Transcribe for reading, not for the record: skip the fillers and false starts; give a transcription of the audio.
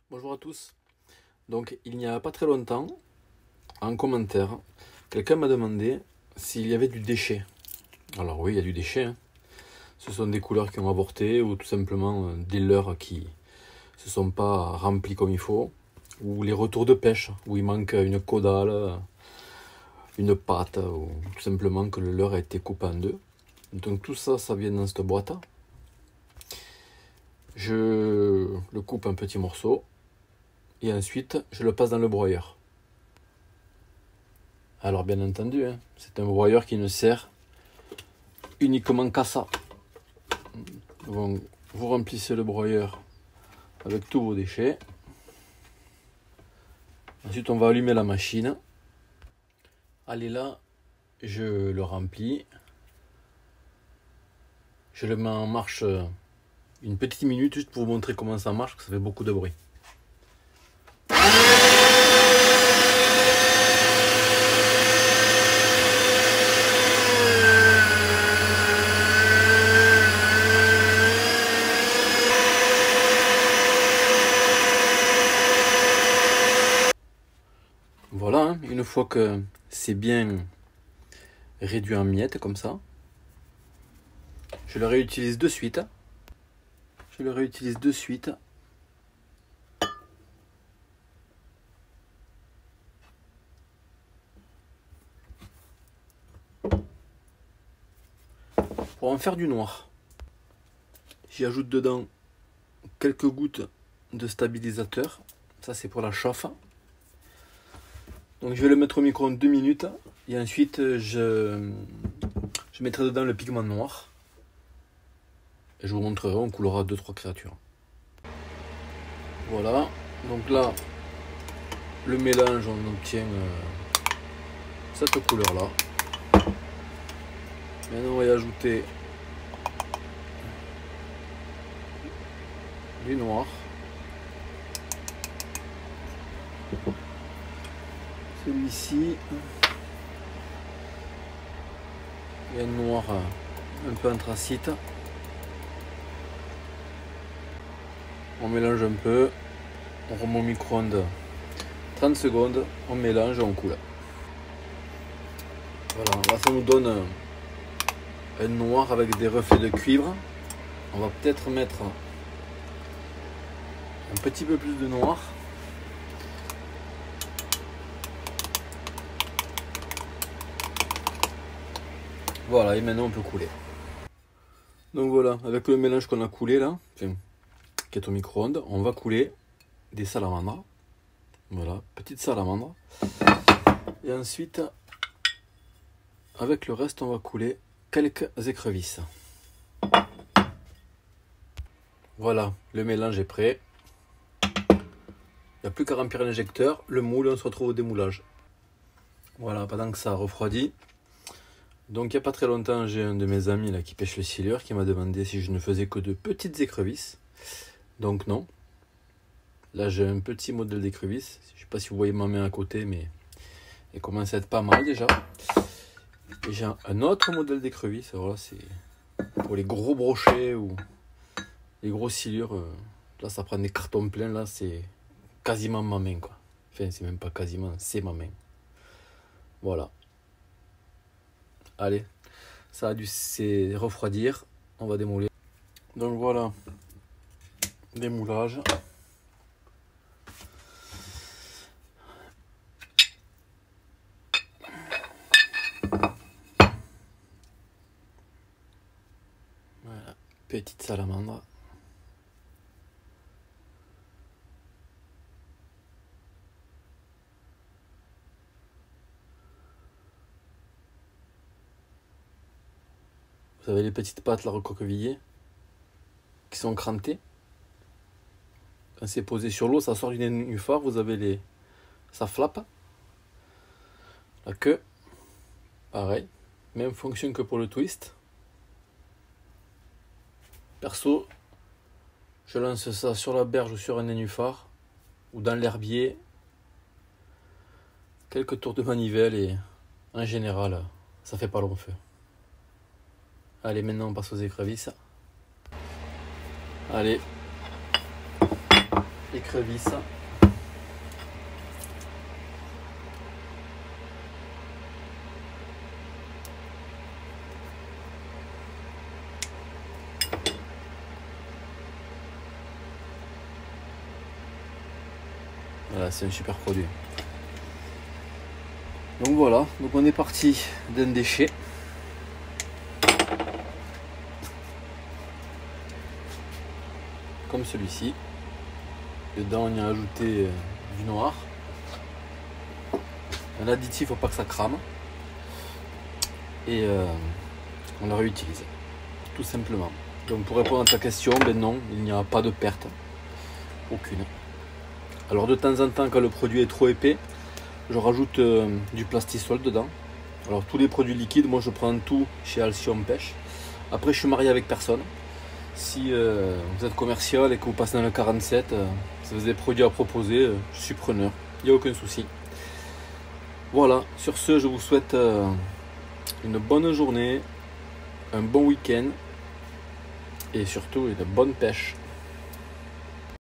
Bonjour à tous. Donc il n'y a pas très longtemps, en commentaire, quelqu'un m'a demandé s'il y avait du déchet. Alors oui, il y a du déchet, hein. Ce sont des couleurs qui ont avorté ou tout simplement des leurres qui se sont pas remplis comme il faut, ou les retours de pêche où il manque une caudale, une patte, ou tout simplement que le leurre a été coupé en deux. Donc tout ça, ça vient dans cette boîte. Je le coupe en petits morceaux et ensuite je le passe dans le broyeur. Alors bien entendu, hein, c'est un broyeur qui ne sert uniquement qu'à ça. Donc, vous remplissez le broyeur avec tous vos déchets. Ensuite on va allumer la machine. Allez là, je le remplis. Je le mets en marche une petite minute juste pour vous montrer comment ça marche, parce que ça fait beaucoup de bruit. Voilà, hein, une fois que c'est bien réduit en miettes comme ça, je le réutilise de suite. Pour en faire du noir. J'y ajoute dedans quelques gouttes de stabilisateur. Ça c'est pour la chauffe. Donc je vais le mettre au micro-ondes 2 minutes et ensuite je mettrai dedans le pigment noir. Et je vous montrerai, on coulera 2-3 créatures. Voilà, donc là, le mélange, on obtient cette couleur là. Maintenant on va y ajouter du noir. Celui-ci, il y a un noir un peu anthracite. On mélange un peu, on remet au micro-ondes 30 secondes, on mélange et on coule. Voilà, là ça nous donne un noir avec des reflets de cuivre. On va peut-être mettre un petit peu plus de noir. Voilà, et maintenant on peut couler. Donc voilà, avec le mélange qu'on a coulé là, qui est au micro-ondes, on va couler des salamandres. Voilà, petites salamandres. Et ensuite, avec le reste, on va couler quelques écrevisses. Voilà, le mélange est prêt. Il n'y a plus qu'à remplir l'injecteur, le moule, on se retrouve au démoulage. Voilà, pendant que ça refroidit. Donc il n'y a pas très longtemps, j'ai un de mes amis là, qui pêche le silure qui m'a demandé si je ne faisais que de petites écrevisses. Donc non. Là j'ai un petit modèle d'écrevisse. Je ne sais pas si vous voyez ma main à côté, mais elle commence à être pas mal déjà. Et j'ai un autre modèle d'écrevisse. Alors là c'est pour les gros brochets ou les gros silures. Là ça prend des cartons pleins. Là c'est quasiment ma main quoi. Enfin c'est même pas quasiment, c'est ma main. Voilà. Allez, ça a dû se refroidir, on va démouler. Donc voilà, démoulage. Voilà, petite salamandre. Vous avez les petites pattes là recroquevillées qui sont crantées. Quand c'est posé sur l'eau, ça sort du nénuphar. Vous avez ça flappe. La queue, pareil, même fonction que pour le twist. Perso, je lance ça sur la berge ou sur un nénuphar ou dans l'herbier. Quelques tours de manivelle et en général, ça fait pas long feu. Allez, maintenant on passe aux écrevisses. Allez. écrevisse. Voilà, c'est un super produit. Donc voilà, donc on est parti d'un déchet. Comme celui-ci. Dedans on y a ajouté du noir. Un additif pour pas que ça crame. Et on le réutilise. Tout simplement. Donc pour répondre à ta question, ben non, il n'y a pas de perte. Aucune. Alors de temps en temps, quand le produit est trop épais, je rajoute du plastisol dedans. Alors tous les produits liquides, moi je prends tout chez Alcyon Pêche. Après je suis marié avec personne. Si vous êtes commercial et que vous passez dans le 47, si vous avez des produits à proposer, je suis preneur. Il n'y a aucun souci. Voilà, sur ce je vous souhaite une bonne journée, un bon week-end et surtout une bonne pêche.